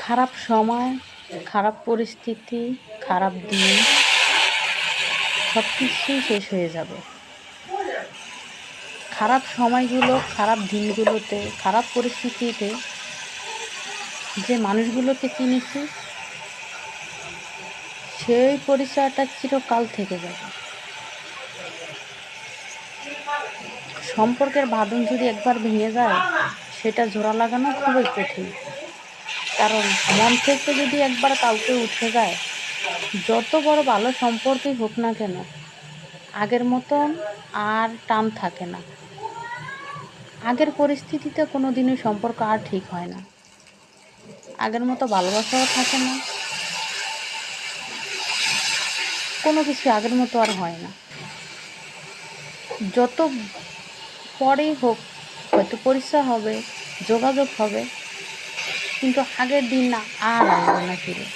খারাপ সময়, খারাপ পরিস্থিতি, খারাপ দিন সব কিছুই শেষ হয়ে যাবে। খারাপ সময়গুলো, খারাপ দিনগুলোতে, খারাপ পরিস্থিতিতে যে মানুষগুলোকে চিনেছি সেই পরিচয়টা চিরকাল থেকে যাবে। সম্পর্কের বাঁধন যদি একবার ভেঙে যায় সেটা জোড়া লাগানো খুবই কঠিন। কারণ মন থেকে যদি একবার কাউকে উঠে যায়, যত বড় ভালো সম্পর্কই হোক না কেন, আগের মতন আর টান থাকে না। আগের পরিস্থিতিতে কোনো দিনই সম্পর্ক আর ঠিক হয় না। আগের মতো ভালোবাসাও থাকে না, কোনো কিছু আগের মতো আর হয় না। যত পরেই হোক হয়তো পরিচয় হবে, যোগাযোগ হবে, কিন্তু আগের দিন না আর আসবে না ফিরে।